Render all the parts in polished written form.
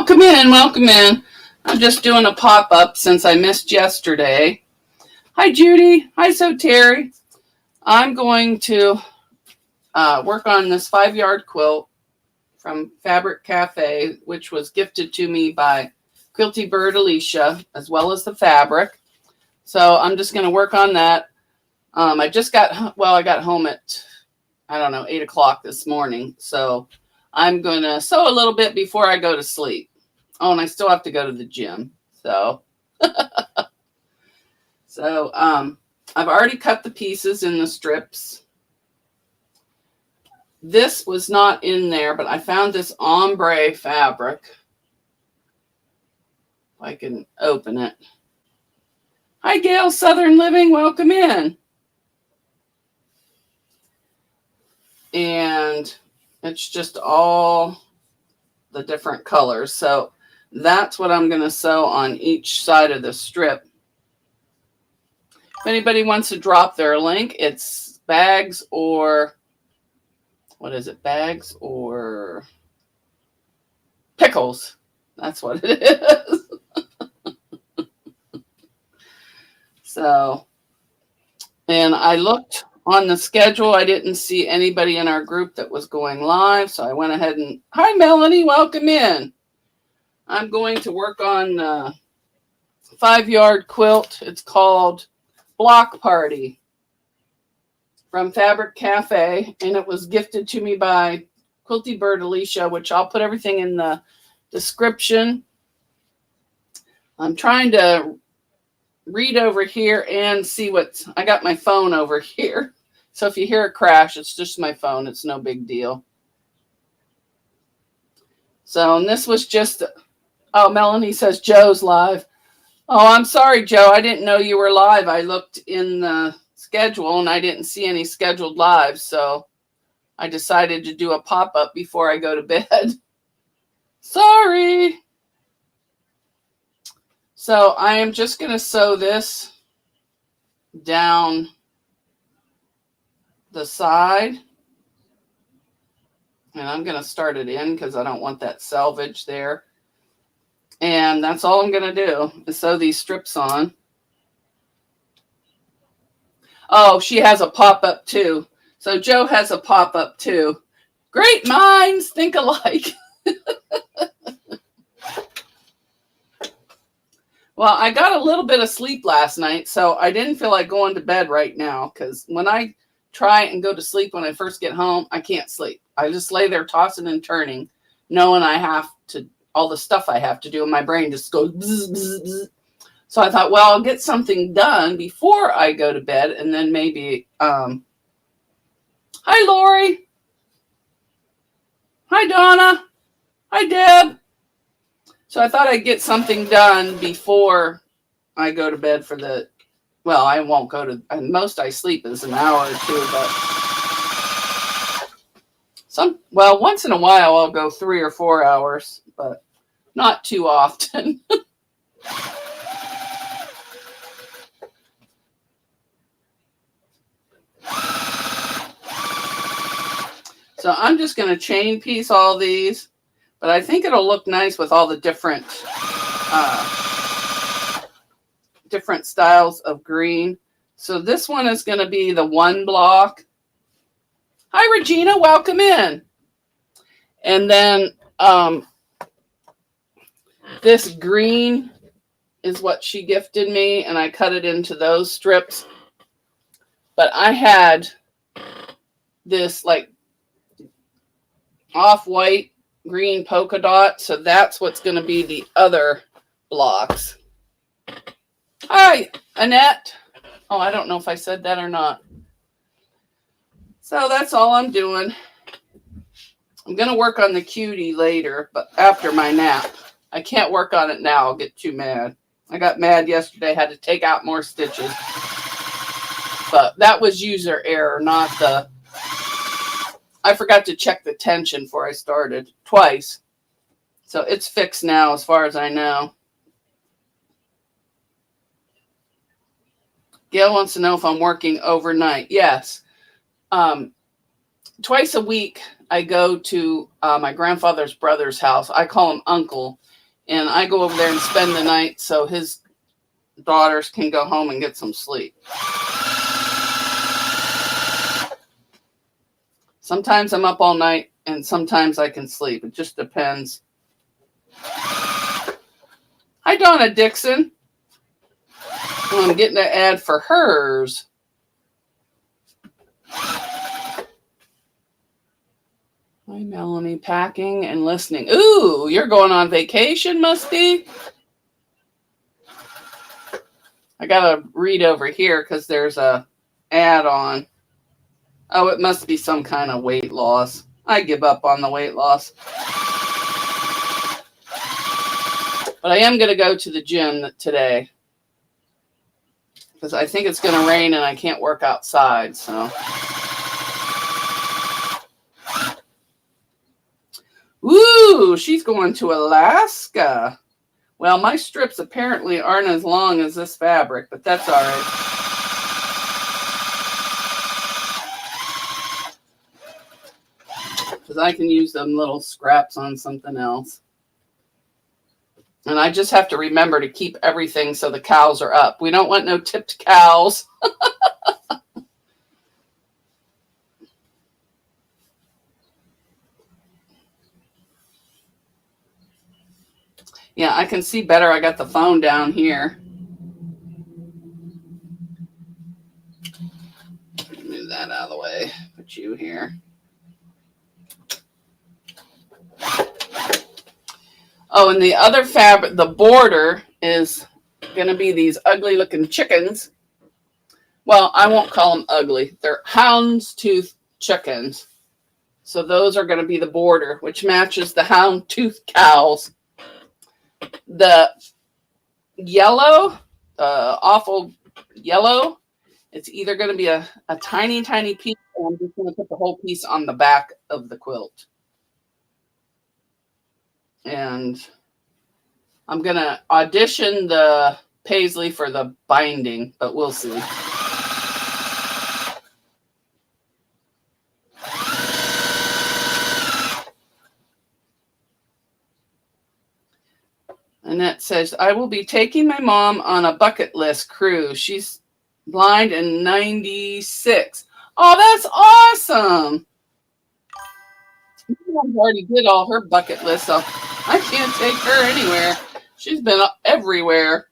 welcome in, welcome in. I'm just doing a pop-up since I missed yesterday. Hi, Judy. Hi, So Terry. I'm going to work on this 5-yard quilt from Fabric Cafe, which was gifted to me by Quilty Bird Alicia, as well as the fabric. So I'm just going to work on that. I got home at, 8 o'clock this morning. So I'm going to sew a little bit before I go to sleep. Oh, and I still have to go to the gym. So, I've already cut the pieces in the strips. This was not in there, but I found this ombre fabric. If I can open it. Hi, Gail, Southern Living. Welcome in. And it's just all the different colors. So that's what I'm going to sew on each side of the strip. If anybody wants to drop their link, it's bags or, bags or pickles. That's what it is. So, and I looked on the schedule. I didn't see anybody in our group that was going live. So I went ahead and, hi, Melanie, welcome in. I'm going to work on a 5-yard quilt. It's called Block Party from Fabric Cafe, and it was gifted to me by Quilty Bird Alicia, which I'll put everything in the description. I'm trying to read over here and see I got my phone over here. So if you hear a crash, it's just my phone. It's no big deal. So, and this was just, oh, Melanie says Joe's live. Oh, I'm sorry, Joe. I didn't know you were live. I looked in the schedule and I didn't see any scheduled live. So I decided to do a pop-up before I go to bed. Sorry. So I am just going to sew this down the side. And I'm going to start it in because I don't want that selvage there. And that's all I'm going to do is sew these strips on. Oh, she has a pop-up too. So Joe has a pop-up too. Great minds think alike. Well, I got a little bit of sleep last night, so I didn't feel like going to bed right now because when I try and go to sleep when I first get home, I can't sleep. I just lay there tossing and turning, knowing I have to, all the stuff I have to do, and my brain just goes bzz, bzz, bzz. So I thought, well, I'll get something done before I go to bed, and then maybe, hi, Lori. Hi, Donna. Hi, Deb. So I thought I'd get something done before I go to bed for the, well, I won't go to, most I sleep is an hour or two, but once in a while I'll go 3 or 4 hours, but not too often. So I'm just going to chain piece all these, but I think it'll look nice with all the different styles of green. So this one is going to be the 1 block. Hi, Regina. Welcome in. And then this green is what she gifted me, and I cut it into those strips. But I had this like off-white green polka dot, so that's what's going to be the other blocks. Hi, Annette. Oh, I don't know if I said that or not. So that's all I'm doing. I'm going to work on the cutie later, but after my nap. I can't work on it now. I'll get too mad. I got mad yesterday. Had to take out more stitches. But that was user error, not the... I forgot to check the tension before I started twice. So it's fixed now as far as I know. Gail wants to know if I'm working overnight. Yes. twice a week, I go to my grandfather's brother's house. I call him Uncle. And I go over there and spend the night so his daughters can go home and get some sleep. Sometimes I'm up all night and sometimes I can sleep. It just depends. Hi, Donna Dixon. Oh, I'm getting an ad for hers. Hi, Melanie. Packing and listening. Ooh, you're going on vacation, must be. I got to read over here because there's a ad on. Oh, it must be some kind of weight loss. I give up on the weight loss. But I am going to go to the gym today because I think it's going to rain and I can't work outside. So, ooh, she's going to Alaska. Well, my strips apparently aren't as long as this fabric, but that's all right. Because I can use them little scraps on something else. And I just have to remember to keep everything so the cows are up. We don't want no tipped cows. Yeah, I can see better. I got the phone down here. Move that out of the way. Put you here. Oh, and the other fabric, the border is going to be these ugly looking chickens. Well, I won't call them ugly. They're houndstooth chickens. So those are going to be the border, which matches the houndstooth cows. The yellow, awful yellow, it's either going to be a tiny, tiny piece, or I'm just going to put the whole piece on the back of the quilt. And I'm going to audition the paisley for the binding, but we'll see. Annette says, I will be taking my mom on a bucket list cruise. She's blind in 96. Oh, that's awesome. I've already did all her bucket list, so I can't take her anywhere. She's been everywhere.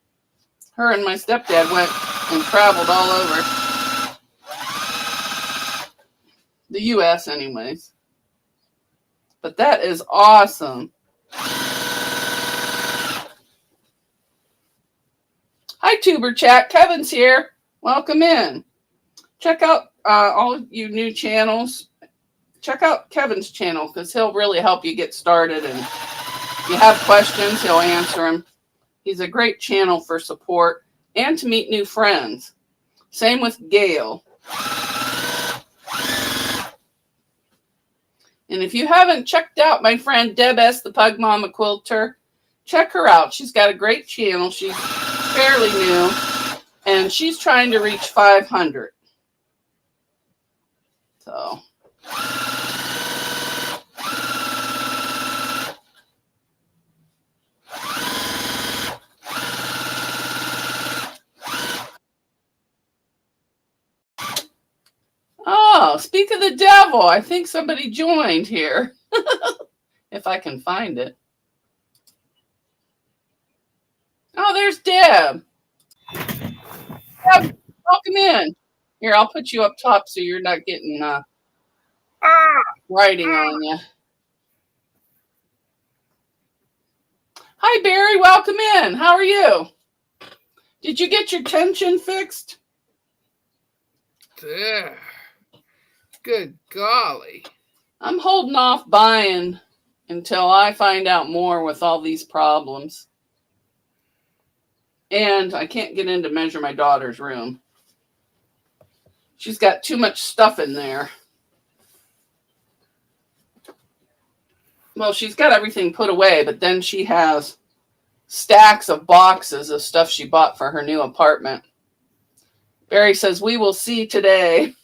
Her and my stepdad went and traveled all over the U.S. anyways. But that is awesome. Hi, Tuber Chat. Kevin's here. Welcome in. Check out all you new channels. Check out Kevin's channel because he'll really help you get started. And if you have questions, he'll answer them. He's a great channel for support and to meet new friends. Same with Gail. And if you haven't checked out my friend Deb S., the Pug Mama Quilter, check her out. She's got a great channel. She's fairly new, and she's trying to reach 500. So. Oh, speak of the devil. I think somebody joined here. If I can find it. Oh, there's Deb. Deb, welcome in. Here, I'll put you up top so you're not getting writing on you. Hi, Barry. Welcome in. How are you? Did you get your tension fixed? There. Good golly. I'm holding off buying until I find out more with all these problems. And I can't get in to measure my daughter's room. She's got too much stuff in there. Well, she's got everything put away, but then she has stacks of boxes of stuff she bought for her new apartment. Barry says, we will see today.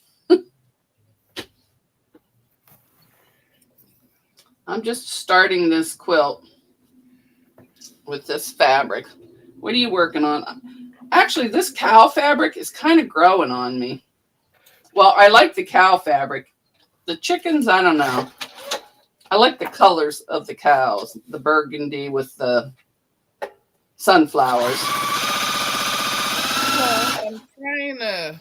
I'm just starting this quilt with this fabric. What are you working on? Actually, this cow fabric is kind of growing on me. Well, I like the cow fabric. The chickens, I don't know. I like the colors of the cows. The burgundy with the sunflowers. Well, I'm trying a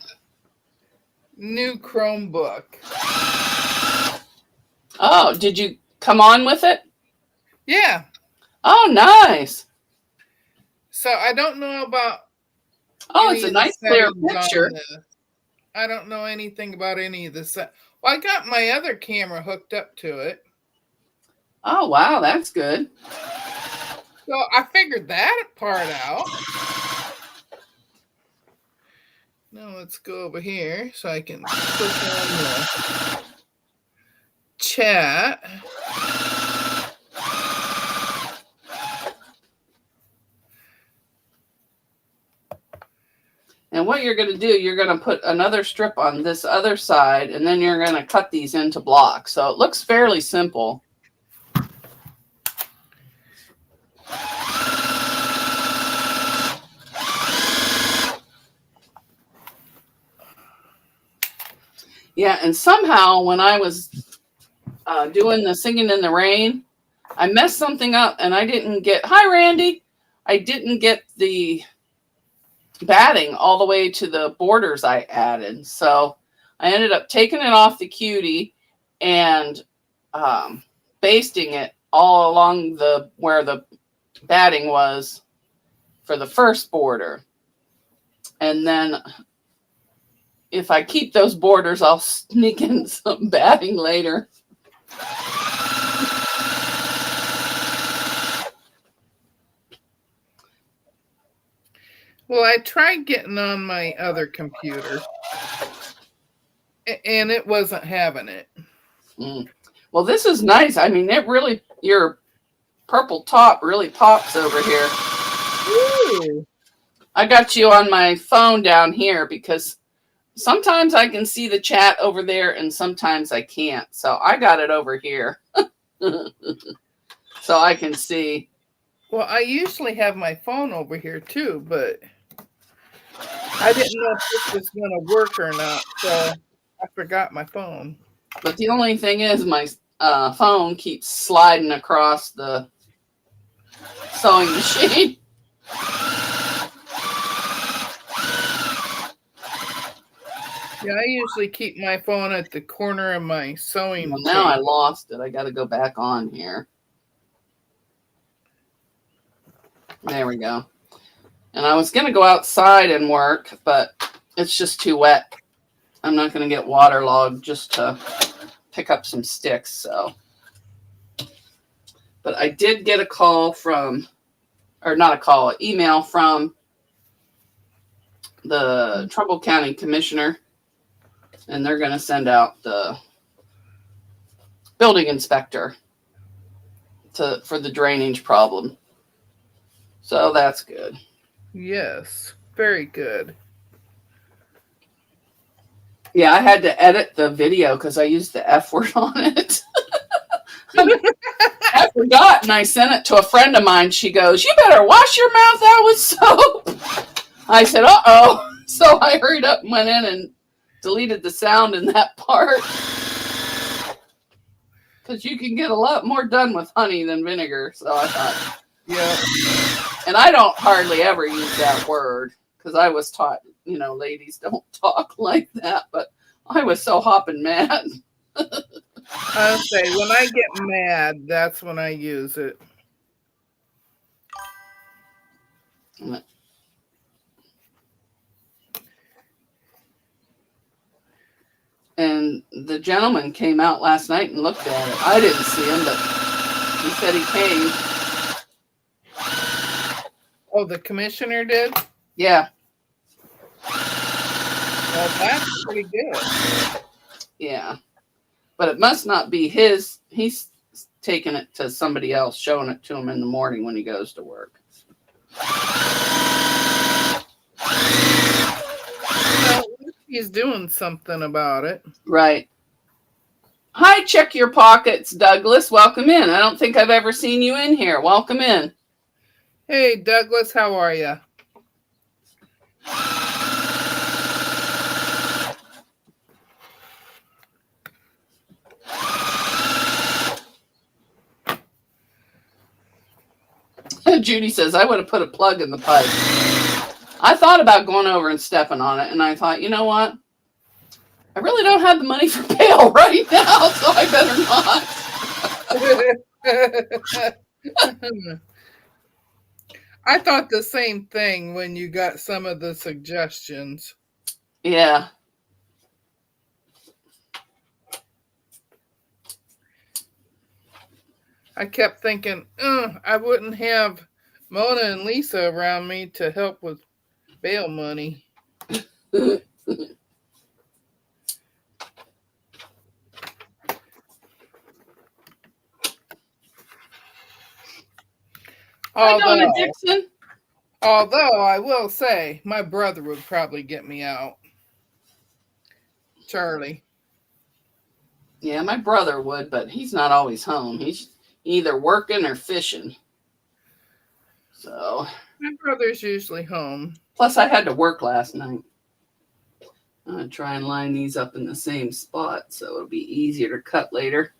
new Chromebook. Oh, did you come on with it? Yeah. Oh, nice. So I don't know about. Oh, it's a nice clear picture. I don't know anything about any of this. Well, I got my other camera hooked up to it. Oh, wow, that's good. So I figured that part out. Now let's go over here so I can click on the chat. And what you're going to do, you're going to put another strip on this other side, and then you're going to cut these into blocks. So it looks fairly simple. Yeah, and somehow when I was doing the singing in the rain, I messed something up, and I didn't get, hi, Randy. I didn't get the batting all the way to the borders I added. So I ended up taking it off the cutie and basting it all along the where the batting was for the first border. And then if I keep those borders, I'll sneak in some batting later. Well, I tried getting on my other computer, and it wasn't having it. Well, this is nice. I mean, it really, your purple top really pops over here. Ooh. I got you on my phone down here because sometimes I can see the chat over there and sometimes I can't. So I got it over here so I can see. Well, I usually have my phone over here too, but I didn't know if this was going to work or not, so I forgot my phone. But the only thing is my phone keeps sliding across the sewing machine. Yeah, I usually keep my phone at the corner of my sewing machine. Now I lost it. I got to go back on here. There we go. And I was going to go outside and work, but it's just too wet. I'm not going to get waterlogged just to pick up some sticks. So, but I did get a call from, or not a call, an email from the Trumbull County Commissioner, and they're going to send out the building inspector for the drainage problem. So that's good. Yes, very good. Yeah, I had to edit the video because I used the F word on it. I forgot, and I sent it to a friend of mine. She goes, "You better wash your mouth out with soap." I said, "Uh-oh." So I hurried up and went in and deleted the sound in that part. Because you can get a lot more done with honey than vinegar. So I thought, yeah. And I don't hardly ever use that word because I was taught, ladies don't talk like that. But I was so hopping mad. I'll say, when I get mad, that's when I use it. And the gentleman came out last night and looked at it. I didn't see him, but he said he came. Oh, the commissioner did? Yeah. Well, that's pretty good. Yeah. But it must not be his. He's taking it to somebody else, showing it to him in the morning when he goes to work. Well, he's doing something about it. Right. Hi, check your pockets, Douglas. Welcome in. I don't think I've ever seen you in here. Welcome in. Hey, Douglas, how are you? Judy says, I would have put a plug in the pipe. I thought about going over and stepping on it, and I thought, you know what? I really don't have the money for bail right now, so I better not. I thought the same thing when you got some of the suggestions. Yeah. I kept thinking, I wouldn't have Mona and Lisa around me to help with bail money. Hi, Donna Dixon. Although I will say, my brother would probably get me out. Charlie. Yeah, my brother would, but he's not always home. He's either working or fishing. So. My brother's usually home. Plus, I had to work last night. I'm going to try and line these up in the same spot so it'll be easier to cut later.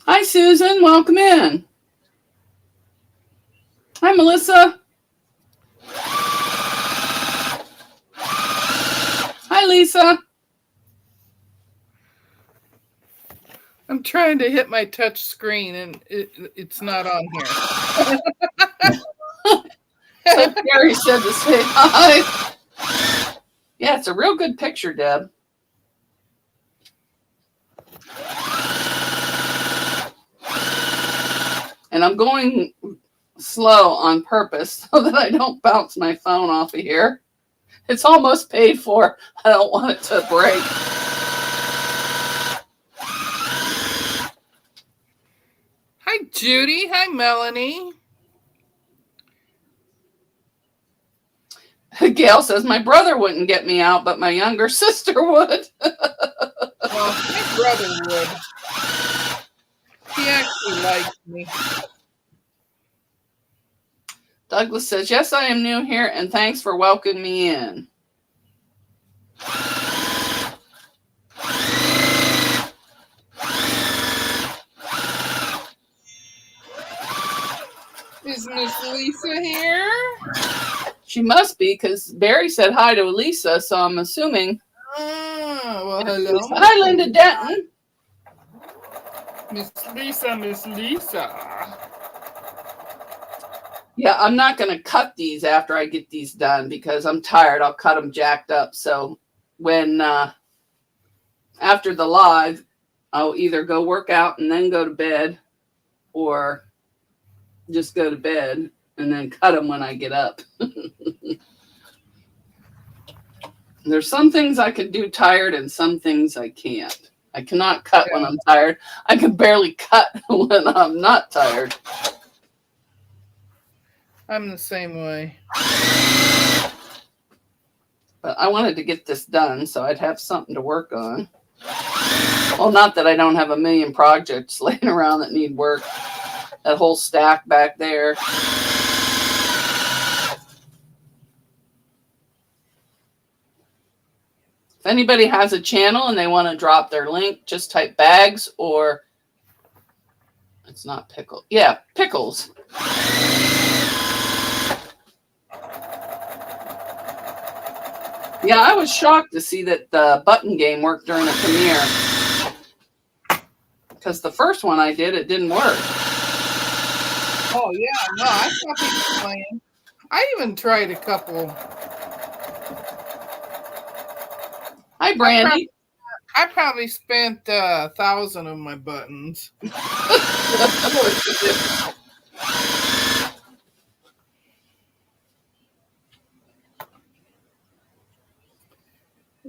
Hi, Susan. Welcome in. Hi, Melissa. Hi, Lisa. I'm trying to hit my touch screen and it's not on here. So Gary said to say hi. Yeah, it's a real good picture, Deb. And I'm going slow on purpose so that I don't bounce my phone off of here. It's almost paid for. I don't want it to break. Hi, Judy. Hi, Melanie. Gail says, my brother wouldn't get me out, but my younger sister would. Well, my brother would. He actually likes me. Douglas says, yes, I am new here, and thanks for welcoming me in. Is Miss Lisa here? She must be, because Barry said hi to Lisa, so I'm assuming. Well, hello. Hi, Linda Denton. Miss Lisa. Yeah, I'm not going to cut these after I get these done because I'm tired. I'll cut them jacked up. So when after the live, I'll either go work out and then go to bed or just go to bed and then cut them when I get up. There's some things I can do tired and some things I can't. I cannot cut when I'm tired. I can barely cut when I'm not tired. I'm the same way. But I wanted to get this done so I'd have something to work on. Well, not that I don't have a million projects laying around that need work. That whole stack back there. If anybody has a channel and they want to drop their link, just type bags or it's not pickle. Yeah, pickles. Yeah, I was shocked to see that the button game worked during a premiere. Because the first one I did, it didn't work. Oh, yeah. No, I saw people playing. I even tried a couple. Hi, Brandy. I probably spent 1,000 of my buttons.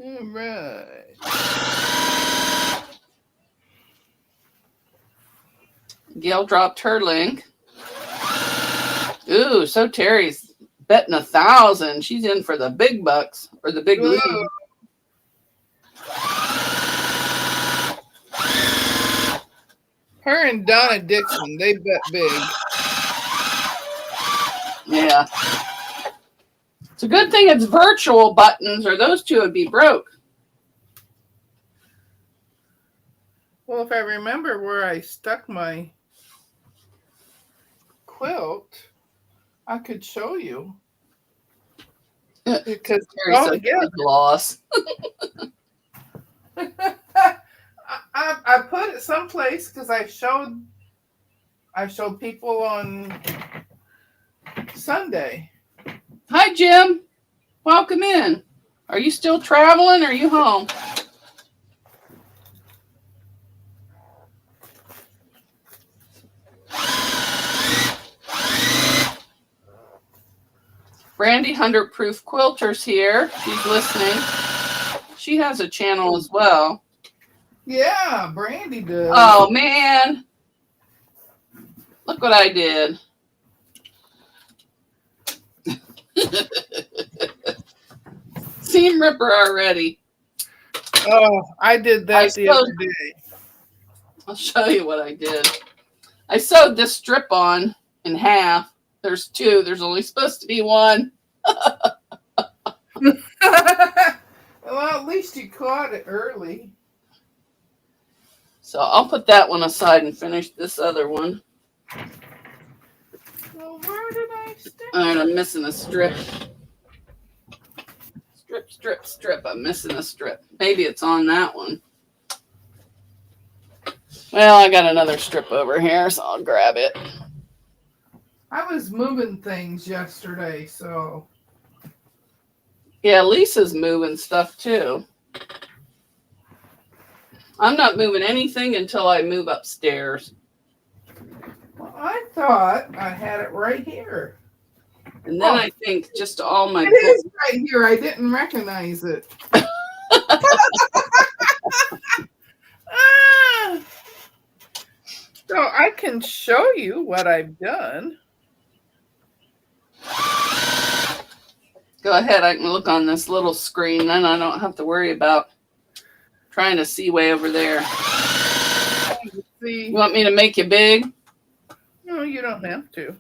All right. Gail dropped her link. Ooh, so Terry's betting 1,000. She's in for the big bucks or the big lead. Her and Donna Dixon, they bet big. Yeah. It's a good thing it's virtual buttons, or those two would be broke. Well, if I remember where I stuck my quilt, I could show you. Because Terry's a loss. I put it someplace because I showed people on Sunday. Hi, Jim. Welcome in. Are you still traveling or are you home? Brandy 100 Proof Quilter's here. She's listening. She has a channel as well. Yeah, Brandy does. Oh, man. Look what I did. Seam ripper already. Oh, I did that the other day. I'll show you what I did. I sewed this strip on in half. There's two. There's only supposed to be one. Well, at least you caught it early. So I'll put that one aside and finish this other one. Well, where did I stick? All right, I'm missing a strip. Strip. I'm missing a strip. Maybe it's on that one. Well, I got another strip over here, so I'll grab it. I was moving things yesterday, so. Yeah, Lisa's moving stuff too. I'm not moving anything until I move upstairs. Well, I thought I had it right here. And then I think just all my It is right here. I didn't recognize it. So I can show you what I've done. Go ahead. I can look on this little screen. Then I don't have to worry about trying to see way over there. See. You want me to make you big? No, you don't have to.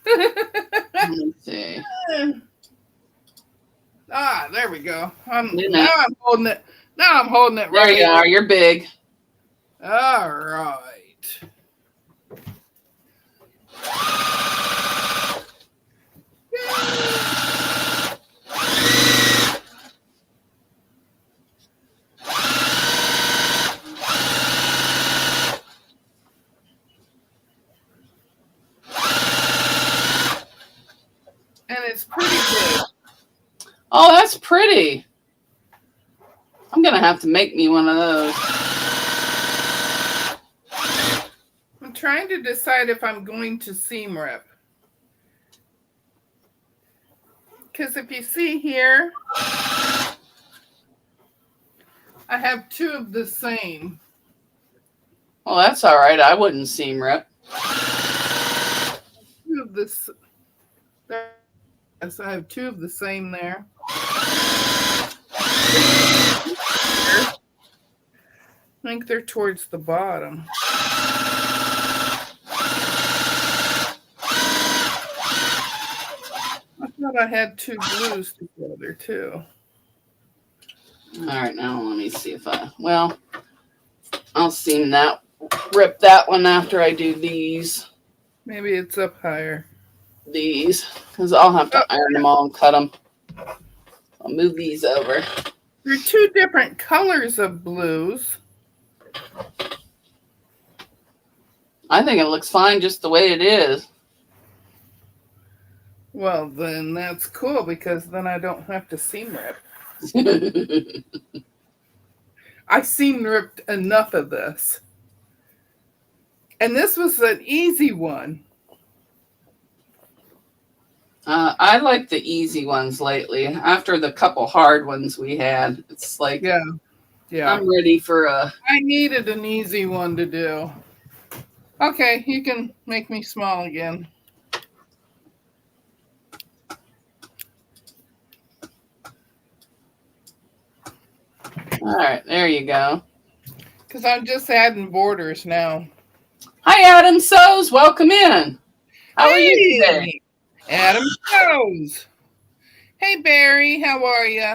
Let me see. Ah, there we go. Now I'm holding it. Now I'm holding it right. There you are. You're big. All right. And it's pretty good. Oh, that's pretty. I'm going to have to make me one of those. I'm trying to decide if I'm going to seam rip. Because if you see here, I have two of the same. Well, that's all right. I wouldn't seam rip. Two of this. Yes, I have two of the same there. I think they're towards the bottom. I thought I had two blues together too. All right, now let me see if I'll seam that, rip that one after I do these. Maybe it's up higher. These, because I'll have to iron them all and cut them. I'll move these over. There are two different colors of blues. I think it looks fine just the way it is. Well, then that's cool because then I don't have to seam rip. I seam ripped enough of this. And this was an easy one. I like the easy ones lately. After the couple hard ones we had, it's like, yeah. I'm ready for a... I needed an easy one to do. Okay, you can make me small again. All right, there you go. Because I'm just adding borders now. Hi, Adam Sows. Welcome in. How are you today? Hey, Adam Shows. Hey, Barry, how are you?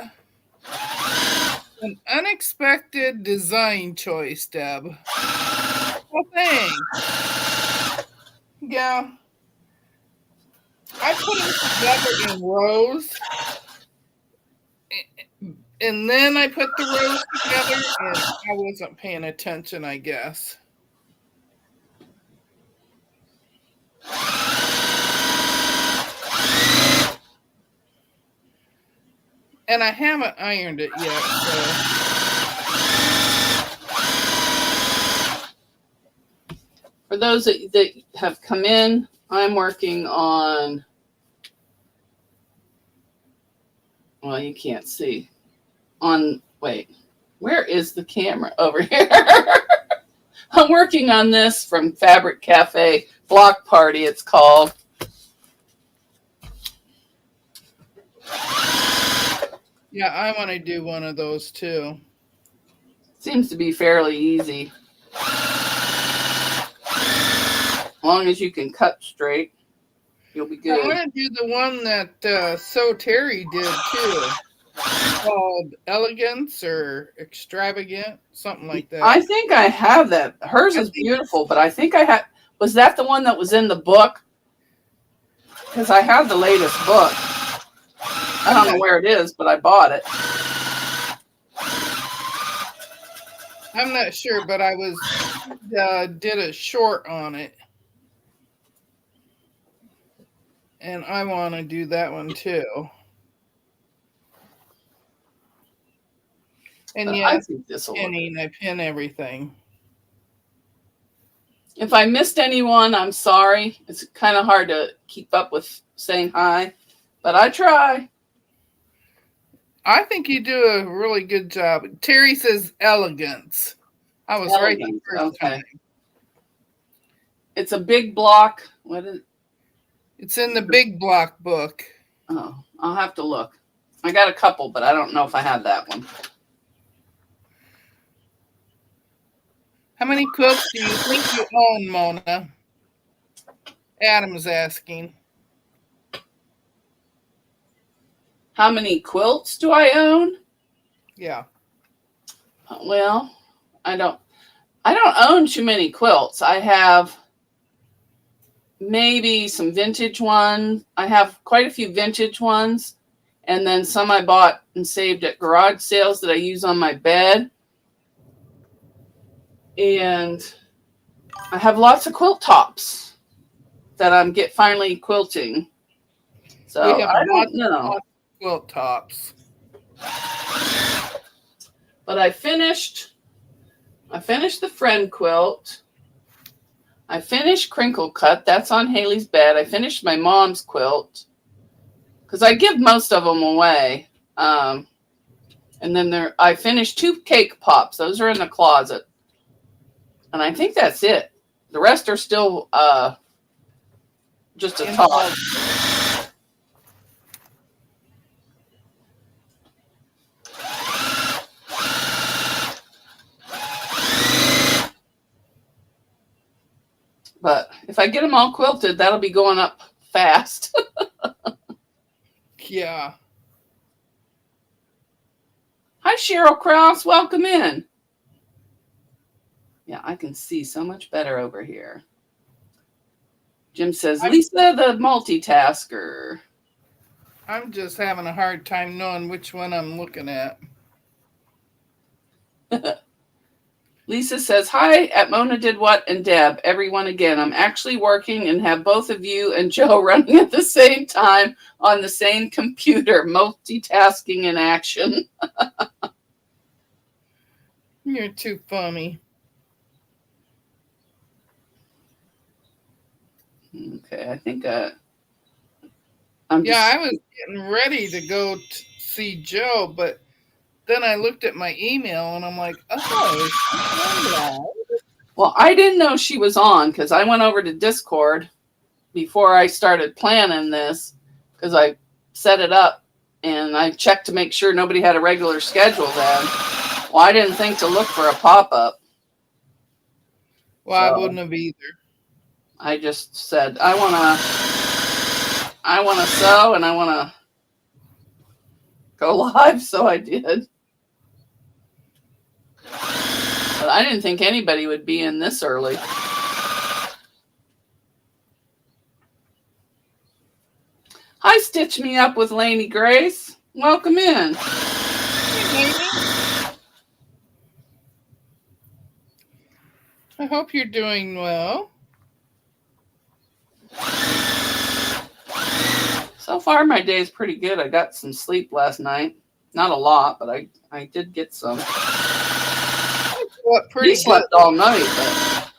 An unexpected design choice, Deb. Well, thanks. Yeah. I put them together in rows. And then I put the rows together and I wasn't paying attention, I guess. And I haven't ironed it yet, so. For those that have come in, I'm working on, well, you can't see. Wait, where is the camera? Over here. I'm working on this from Fabric Cafe Block Party, it's called. Yeah, I want to do one of those too. Seems to be fairly easy. As long as you can cut straight, you'll be good. I want to do the one that So Terry did too, called Elegance or Extravagant, something like that. I think I have that. Hers is beautiful, but I think I had. Was that the one that was in the book? Because I have the latest book. I don't know where it is, but I bought it. I'm not sure, but I did a short on it. And I want to do that one too. And yeah, I pin everything. If I missed anyone, I'm sorry. It's kind of hard to keep up with saying hi, but I try. I think you do a really good job. Terry says elegance. I was right the first time. It's a big block. What is it? It's in the big block book. Oh, I'll have to look. I got a couple, but I don't know if I have that one. How many quilts do you think you own, Mona? Adam's asking. How many quilts do I own? Yeah. Well, I don't own too many quilts. I have maybe some vintage ones. I have quite a few vintage ones, and then some I bought and saved at garage sales that I use on my bed. And I have lots of quilt tops that I'm finally quilting. So I don't know. Quilt tops. But I finished the friend quilt. I finished Crinkle Cut. That's on Haley's bed. I finished my mom's quilt because I give most of them away. And then I finished 2 cake pops. Those are in the closet. And I think that's it. The rest are still just a talk. But if I get them all quilted, that'll be going up fast. Yeah. Hi, Cheryl Krause. Welcome in. Yeah, I can see so much better over here. Jim says, Lisa the multitasker. I'm just having a hard time knowing which one I'm looking at. Lisa says, hi, at Mona Did What and Deb, everyone again. I'm actually working and have both of you and Joe running at the same time on the same computer, multitasking in action. You're too funny. Okay, I think I was getting ready to go see Joe, but then I looked at my email and I'm like, oh. Well, I didn't know she was on because I went over to Discord before I started planning this because I set it up and I checked to make sure nobody had a regular schedule then. Well, I didn't think to look for a pop-up. Well, I wouldn't have either. I just said, I want to sew and I want to go live, so I did. But I didn't think anybody would be in this early. Hi, Stitch Me Up with Lainey Grace. Welcome in. Hey, I hope you're doing well. So far, my day is pretty good. I got some sleep last night. Not a lot, but I did get some. What, pretty you slept good. all night, but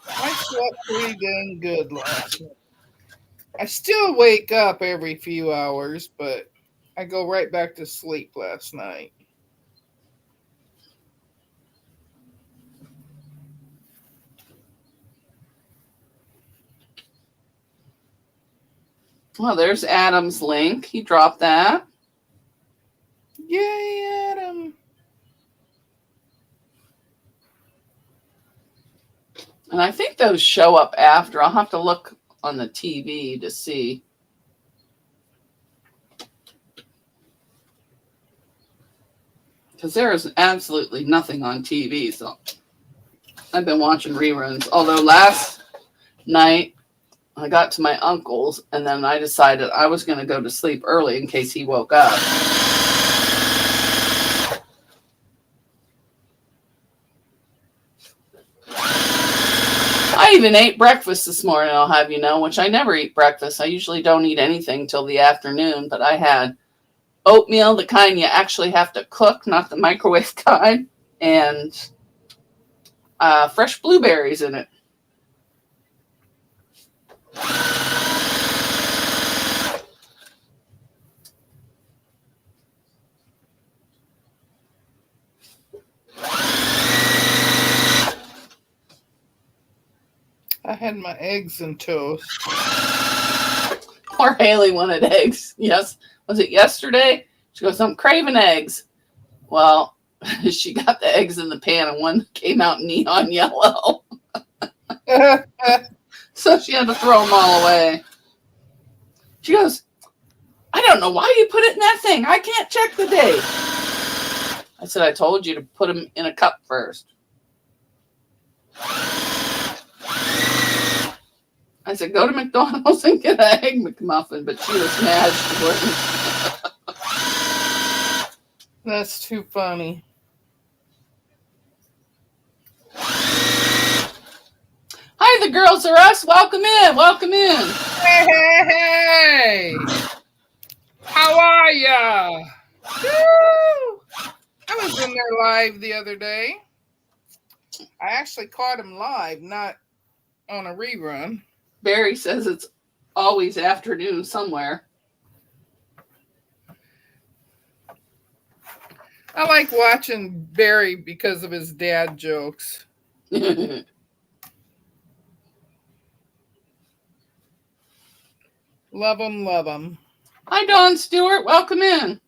I slept pretty dang good last night. I still wake up every few hours, but I go right back to sleep last night. well, there's Adam's link. He dropped that. Yay, Adam. And I think those show up after. I'll have to look on the TV to see. Because there is absolutely nothing on TV. So I've been watching reruns. Although last night I got to my uncle's and then I decided I was going to go to sleep early in case he woke up. I even ate breakfast this morning, I'll have you know, which I never eat breakfast. I usually don't eat anything till the afternoon, but I had oatmeal, the kind you actually have to cook, not the microwave kind, and fresh blueberries in it. I had my eggs and toast. Poor Haley wanted eggs. Yes. Was it yesterday? She goes, I'm craving eggs. Well, she got the eggs in the pan and one came out neon yellow. So she had to throw them all away. She goes, I don't know why you put it in that thing. I can't check the date. I said, I told you to put them in a cup first. I said, go to McDonald's and get an Egg McMuffin, but she was mad she wouldn't. That's too funny. Hi, the girls are us. Welcome in. Welcome in. Hey, hey, hey. How are ya? Woo! I was in there live the other day. I actually caught him live, not on a rerun. Barry says it's always afternoon somewhere. I like watching Barry because of his dad jokes. Love him, love him. Hi, Dawn Stewart. Welcome in.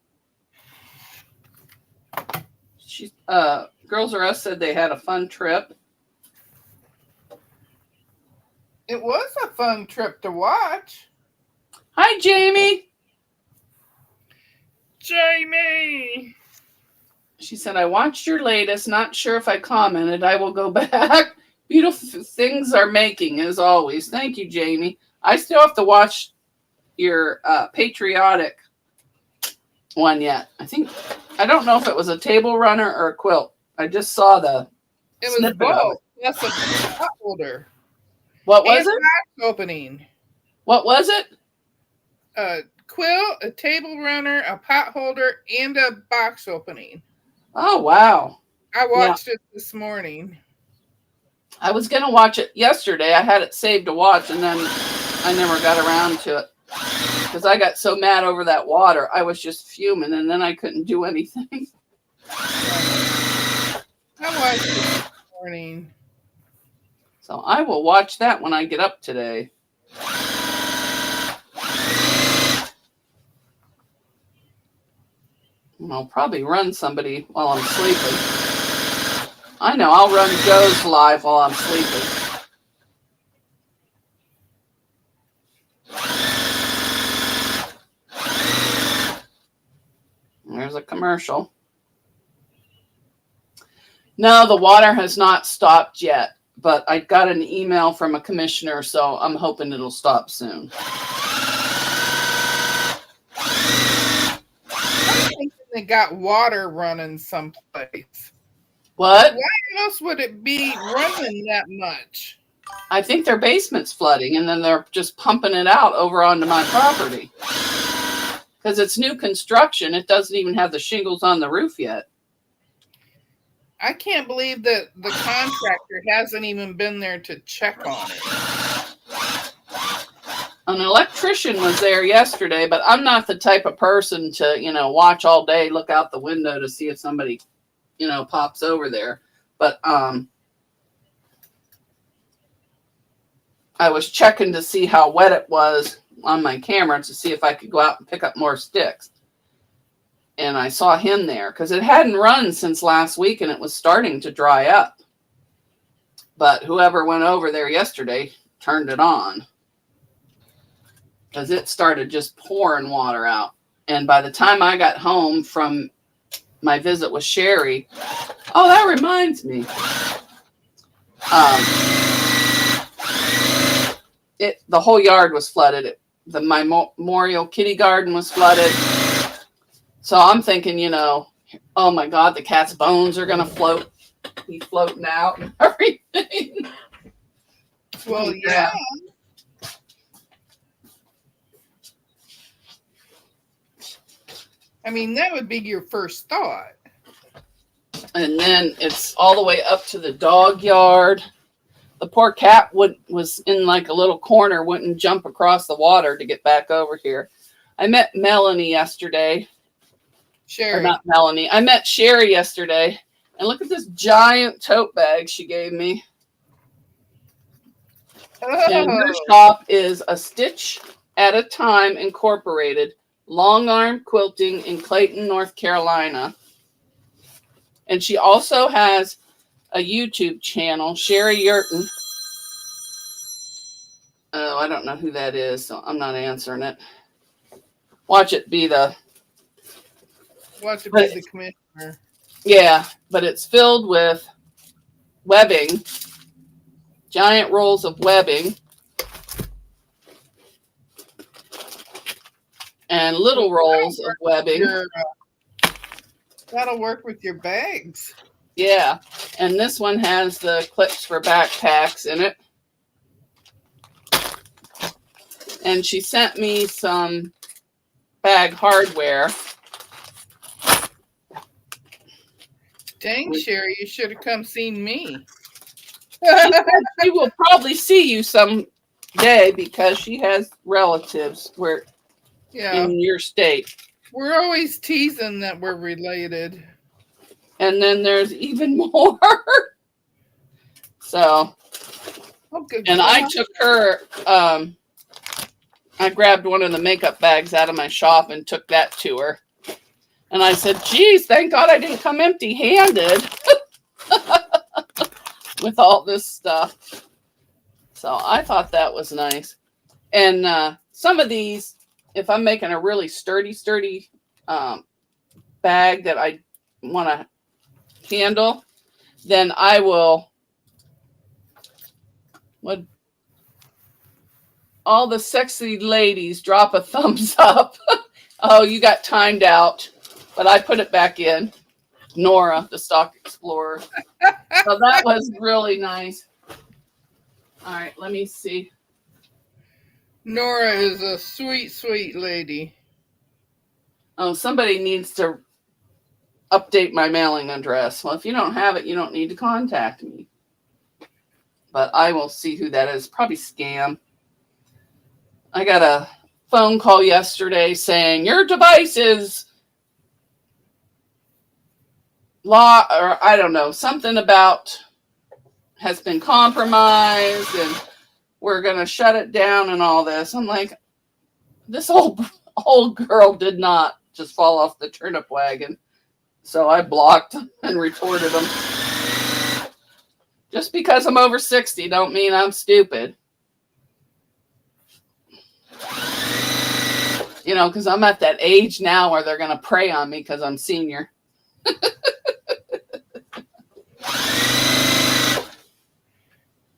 She's Girls R Us said they had a fun trip. It was a fun trip to watch. Hi, Jamie. Jamie. She said, I watched your latest. Not sure if I commented. I will go back. Beautiful things are making, as always. Thank you, Jamie. I still have to watch your patriotic one yet. I don't know if it was a table runner or a quilt. I just saw It was both. That's a pot holder. What was it? Box opening. What was it? A quilt, a table runner, a pot holder, and a box opening. Oh, wow. I watched it this morning. I was going to watch it yesterday. I had it saved to watch, and then I never got around to it. Because I got so mad over that water. I was just fuming, and then I couldn't do anything. I watched it this morning. So I will watch that when I get up today. And I'll probably run somebody while I'm sleeping. I know, I'll run Joe's live while I'm sleeping. There's a commercial. No, the water has not stopped yet, but I got an email from a commissioner, so I'm hoping it'll stop soon. I'm thinking they got water running someplace. What? Why else would it be running that much? I think their basement's flooding, and then they're just pumping it out over onto my property. Because it's new construction. It doesn't even have the shingles on the roof yet. I can't believe that the contractor hasn't even been there to check on it. An electrician was there yesterday, but I'm not the type of person to, watch all day, look out the window to see if somebody, pops over there. But I was checking to see how wet it was on my camera to see if I could go out and pick up more sticks. And I saw him there because it hadn't run since last week and it was starting to dry up. But whoever went over there yesterday turned it on because it started just pouring water out. And by the time I got home from my visit with Sherry, oh, that reminds me. The whole yard was flooded. My memorial kitty garden was flooded. So I'm thinking, oh my God, the cat's bones are going to be floating out and everything. Well, yeah. I mean, that would be your first thought. And then it's all the way up to the dog yard. The poor cat was in like a little corner, wouldn't jump across the water to get back over here. I met Melanie yesterday. Sherry. Or not Melanie. I met Sherry yesterday. And look at this giant tote bag she gave me. Oh. And her shop is A Stitch at a Time Incorporated, Long Arm Quilting in Clayton, North Carolina. And she also has a YouTube channel, Sherry Yurton. Oh, I don't know who that is, so I'm not answering it. Watch it be the commissioner. Yeah, but it's filled with webbing, giant rolls of webbing, and little rolls of webbing. That'll work with your bags. Yeah, and this one has the clips for backpacks in it. And she sent me some bag hardware. Dang, Sherry, you should have come seen me. She will probably see you someday because she has relatives in your state. We're always teasing that we're related. And then there's even more. So, and I took her, I grabbed one of the makeup bags out of my shop and took that to her. And I said, geez, thank God I didn't come empty-handed with all this stuff. So I thought that was nice. And some of these, if I'm making a really sturdy bag that I want to handle, then I will, all the sexy ladies drop a thumbs up. Oh, you got timed out. But I put it back in. Nora, the Stock Explorer. So that was really nice. All right, let me see. Nora is a sweet, sweet lady. Oh, somebody needs to update my mailing address. Well, if you don't have it, you don't need to contact me. But I will see who that is. Probably scam. I got a phone call yesterday saying, your device is law, or I don't know, something about has been compromised and we're going to shut it down and all this. I'm like, this old girl did not just fall off the turnip wagon. So I blocked and reported them. Just because I'm over 60 don't mean I'm stupid. You know, because I'm at that age now where they're going to prey on me because I'm senior.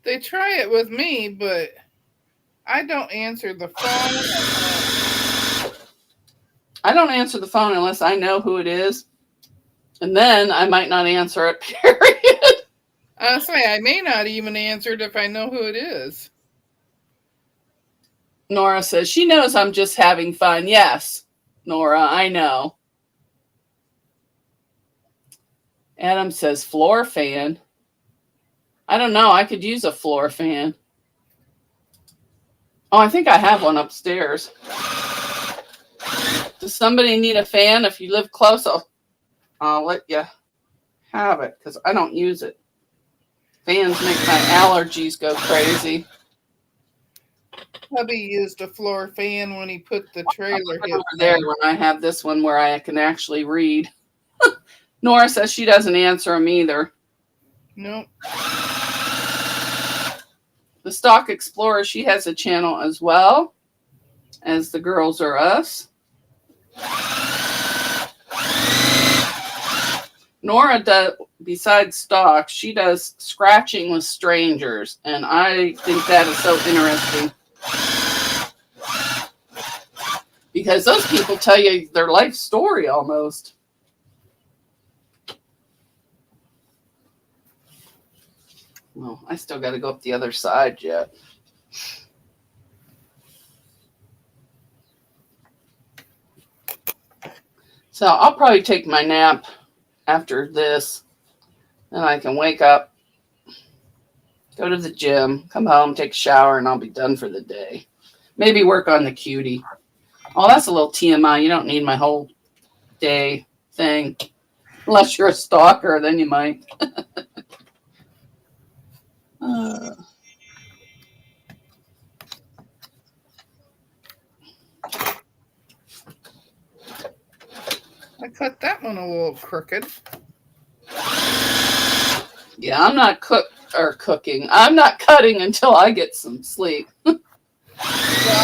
They try it with me, but I don't answer the phone. I don't answer the phone unless I know who it is. And then I might not answer it, period. Honestly, I may not even answer it if I know who it is. Nora says, she knows I'm just having fun. Yes, Nora, I know. Adam says, floor fan. I don't know. I could use a floor fan. Oh, I think I have one upstairs. Does somebody need a fan? If you live close, I'll let you have it because I don't use it. Fans make my allergies go crazy. Hubby used a floor fan when he put the trailer over there when I have this one where I can actually read. Nora says she doesn't answer them either. Nope. The Stock Explorer, she has a channel as well as the Girls Are Us. Nora does, besides stock, she does scratching with strangers, and I think that is so interesting. Because those people tell you their life story almost. Well, I still got to go up the other side yet. So I'll probably take my nap after this. Then I can wake up, go to the gym, come home, take a shower, and I'll be done for the day. Maybe work on the cutie. Oh, that's a little TMI. You don't need my whole day thing. Unless you're a stalker, then you might. I cut that one a little crooked. Yeah, I'm not cooking. I'm not cutting until I get some sleep. Or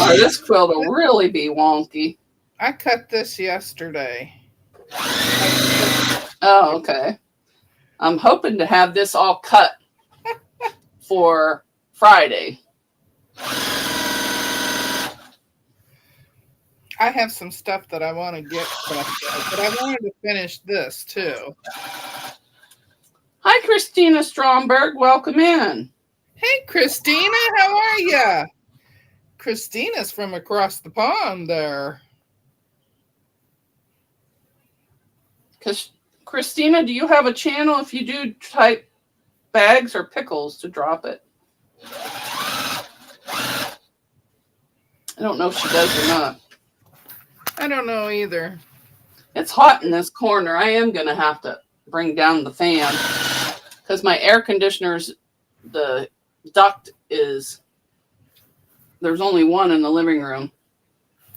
this quilt will really be wonky. I cut this yesterday. Oh, okay. I'm hoping to have this all cut for Friday. I have some stuff that I want to get cut, but I wanted to finish this too. Hi, Christina Stromberg. Welcome in. Hey, Christina, how are ya? Christina's from across the pond there. Christina, do you have a channel? If you do, type bags or pickles to drop it. I don't know if she does or not. I don't know either. It's hot in this corner. I am going to have to bring down the fan because my air conditioner's, the duct is, there's only one in the living room.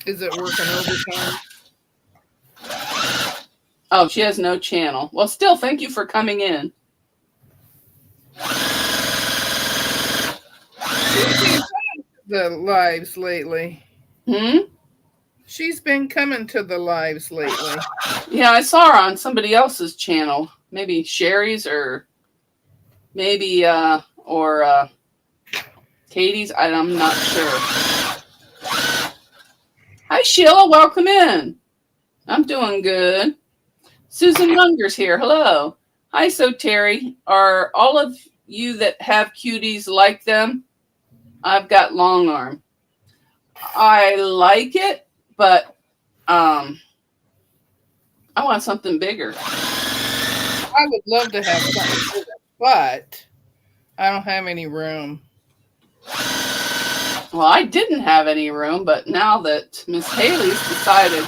Is it working overtime? Oh, she has no channel. Well, still, thank you for coming in. She's been coming to the lives lately. She's been coming to the lives lately. Yeah, I saw her on somebody else's channel. Maybe Sherry's or maybe Katie's. I'm not sure. Hi, Sheila. Welcome in. I'm doing good. Susan Munger's here. Hello. Hi, so Terry. Are all of you that have cuties like them? I've got long arm. I like it, but I want something bigger. I would love to have something bigger, but I don't have any room. Well, I didn't have any room, but now that Miss Haley's decided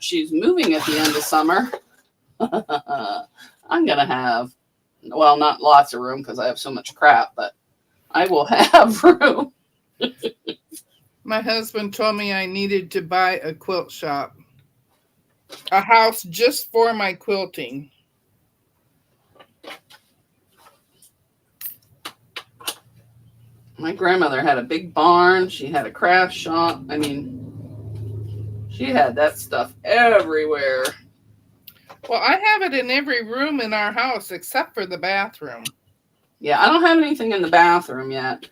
she's moving at the end of summer, I'm going to have, well, not lots of room because I have so much crap, but I will have room. My husband told me I needed to buy a quilt shop, a house just for my quilting. My grandmother had a big barn. She had a craft shop. I mean, she had that stuff everywhere. Well, I have it in every room in our house except for the bathroom. Yeah, I don't have anything in the bathroom yet.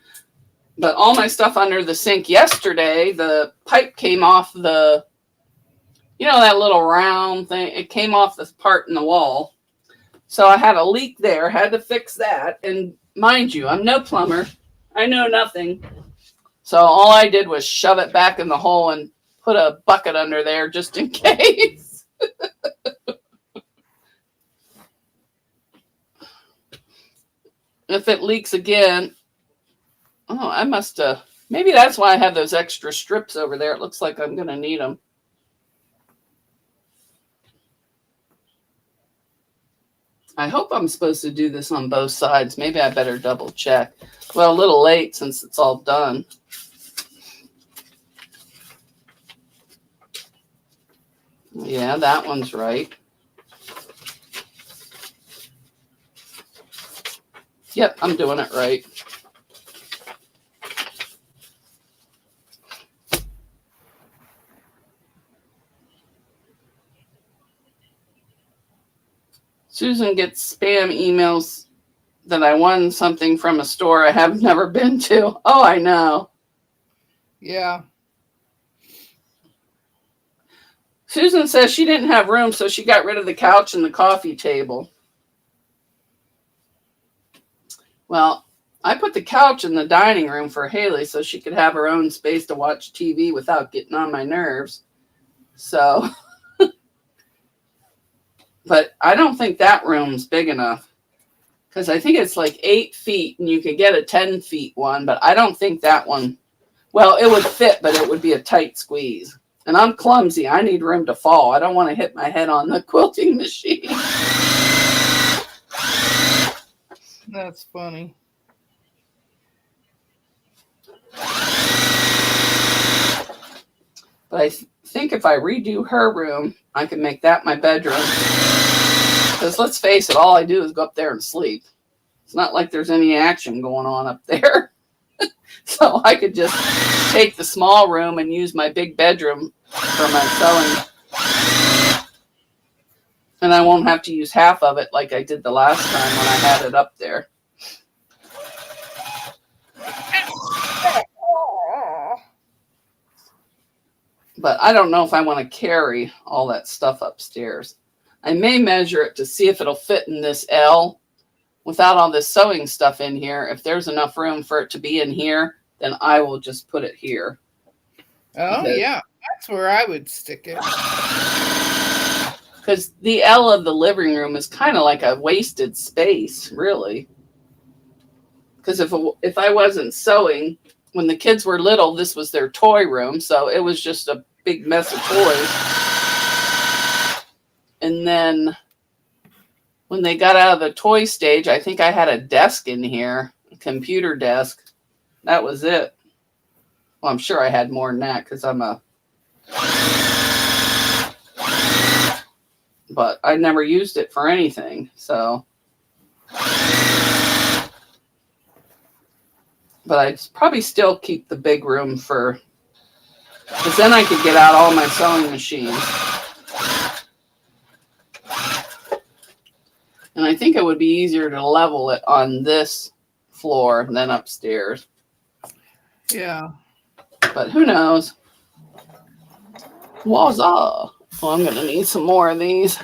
But all my stuff under the sink yesterday, the pipe came off the, that little round thing. It came off the part in the wall. So I had a leak there, had to fix that. And mind you, I'm no plumber. I know nothing. So all I did was shove it back in the hole and put a bucket under there just in case. If it leaks again, I must have, maybe that's why I have those extra strips over there. It looks like I'm going to need them. I hope I'm supposed to do this on both sides. Maybe I better double check. Well, a little late since it's all done. Yeah, that one's right. Yep, I'm doing it right. Susan gets spam emails that I won something from a store I have never been to. Oh, I know. Yeah. Susan says she didn't have room, so she got rid of the couch and the coffee table. Well, I put the couch in the dining room for Haley so she could have her own space to watch TV without getting on my nerves. So, but I don't think that room's big enough because I think it's like 8 feet and you could get a 10 feet one, but I don't think that one, well, it would fit, but it would be a tight squeeze. And I'm clumsy. I need room to fall. I don't want to hit my head on the quilting machine. That's funny. But I think if I redo her room, I can make that my bedroom. Because let's face it, all I do is go up there and sleep. It's not like there's any action going on up there. So I could just take the small room and use my big bedroom for my sewing. And I won't have to use half of it like I did the last time when I had it up there. But I don't know if I want to carry all that stuff upstairs. I may measure it to see if it'll fit in this L without all this sewing stuff in here. If there's enough room for it to be in here, then I will just put it here. Oh, because, yeah. That's where I would stick it. Because the L of the living room is kind of like a wasted space, really. Because if I wasn't sewing, when the kids were little, this was their toy room. So it was just a big mess of toys. And then when they got out of the toy stage, I think I had a desk in here, a computer desk. That was it. Well, I'm sure I had more than that because I'm a... But I never used it for anything, so... But I'd probably still keep the big room for... Because then I could get out all my sewing machines. And I think it would be easier to level it on this floor than upstairs. Yeah. But who knows? Wazza! Oh, I'm going to need some more of these.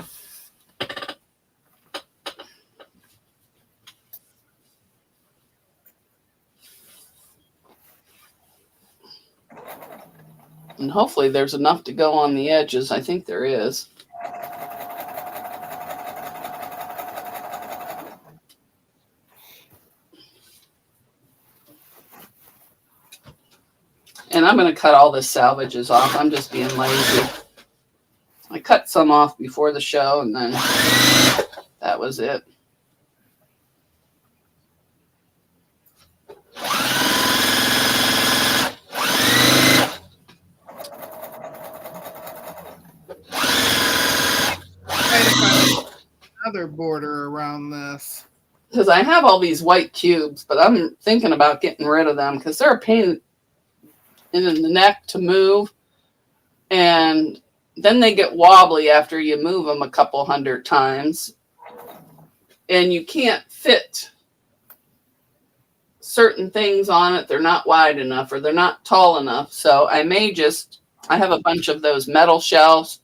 And hopefully there's enough to go on the edges. I think there is. And I'm going to cut all the salvages off. I'm just being lazy. I cut cut some off before the show, and then that was it. Another border around this. Because I have all these white cubes, but I'm thinking about getting rid of them because they're a pain in the neck to move. And then they get wobbly after you move them a couple hundred times. And you can't fit certain things on it. They're not wide enough or they're not tall enough. So I have a bunch of those metal shelves.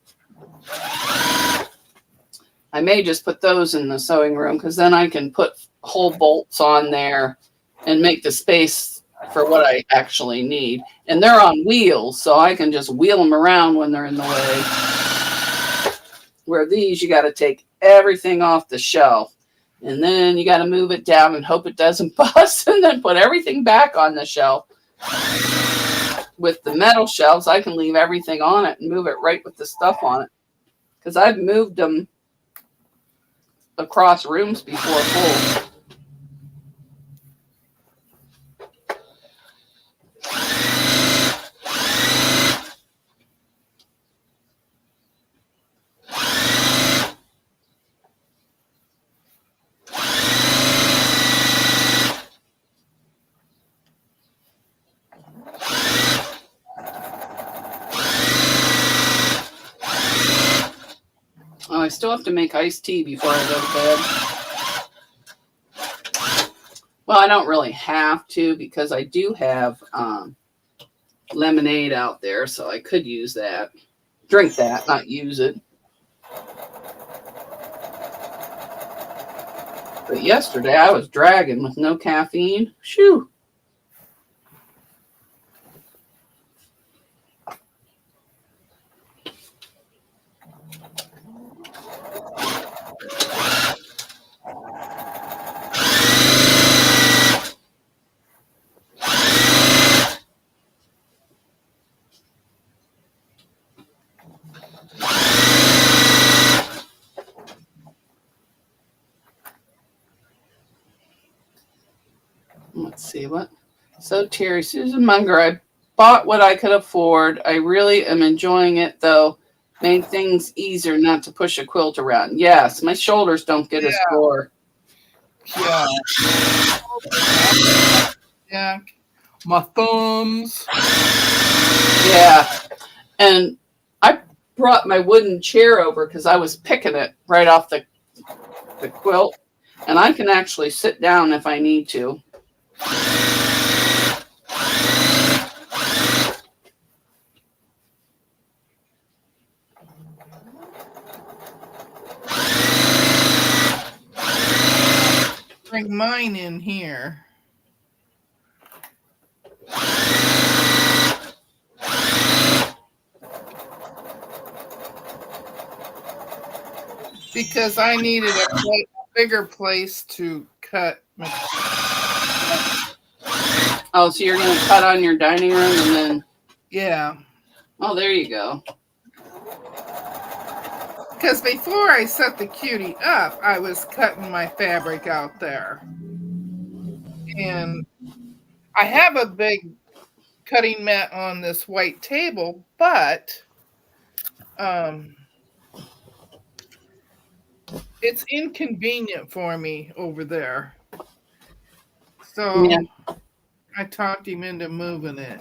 I may just put those in the sewing room because then I can put hole bolts on there and make the space for what I actually need. And they're on wheels, so I can just wheel them around when they're in the way. Where these, you got to take everything off the shelf. And then you got to move it down and hope it doesn't bust and then put everything back on the shelf. With the metal shelves, I can leave everything on it and move it right with the stuff on it. Because I've moved them across rooms before full. Oh, I still have to make iced tea before I go to bed. Well, I don't really have to because I do have lemonade out there, so I could use that. Drink that, not use it. But yesterday I was dragging with no caffeine. Shoo! Let's see what. So Terry, Susan Munger, I bought what I could afford. I really am enjoying it, though. Made things easier not to push a quilt around. Yes, my shoulders don't get as sore. Yeah. Yeah. My thumbs. Yeah. And I brought my wooden chair over because I was picking it right off the quilt. And I can actually sit down if I need to. Bring mine in here. Because I needed a bigger place to cut. Oh, so you're going to cut on your dining room and then... Yeah. Oh, there you go. Because before I set the cutie up, I was cutting my fabric out there. And I have a big cutting mat on this white table, but it's inconvenient for me over there. So yeah. I talked him into moving it.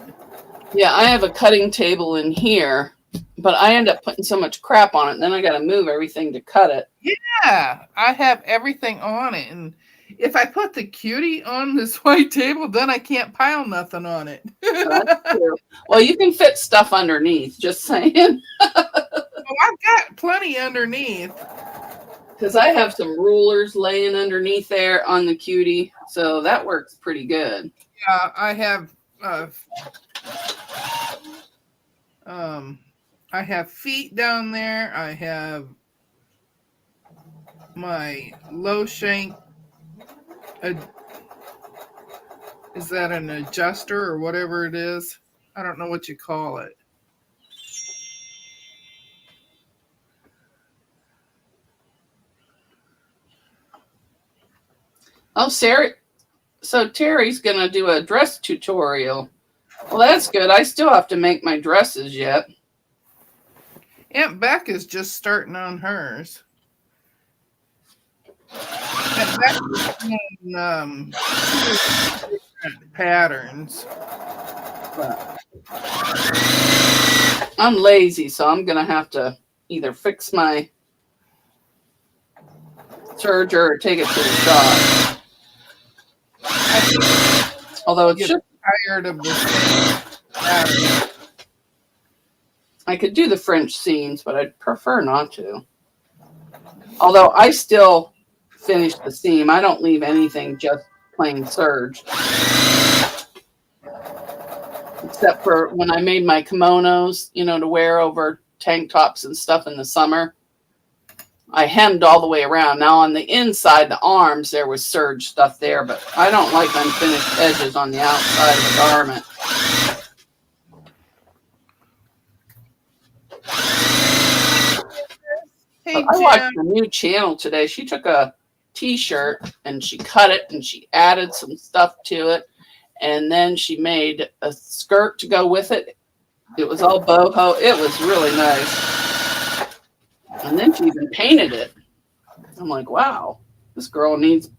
Yeah, I have a cutting table in here, but I end up putting so much crap on it, and then I got to move everything to cut it. Yeah, I have everything on it, and if I put the cutie on this white table, then I can't pile nothing on it. That's true. Well, you can fit stuff underneath, just saying. I've got plenty underneath. Because I have some rulers laying underneath there on the cutie, so that works pretty good. Yeah, I have feet down there. I have my low shank. Is that an adjuster or whatever it is? I don't know what you call it. Oh, Sarah. So Terry's going to do a dress tutorial. Well, that's good. I still have to make my dresses yet. Aunt Beck is just starting on hers. Aunt Beck is doing different patterns. But I'm lazy, so I'm going to have to either fix my serger or take it to the shop. Although it should tired of the same pattern. I could do the French seams, but I'd prefer not to. Although I still finish the seam. I don't leave anything just plain serged. Except for when I made my kimonos, to wear over tank tops and stuff in the summer. I hemmed all the way around. Now on the inside, the arms, there was serge stuff there, but I don't like unfinished edges on the outside of a garment. Hey, I watched a new channel today. She took a t-shirt and she cut it and she added some stuff to it. And then she made a skirt to go with it. It was all boho. It was really nice. And then she even painted it. I'm like, wow, this girl means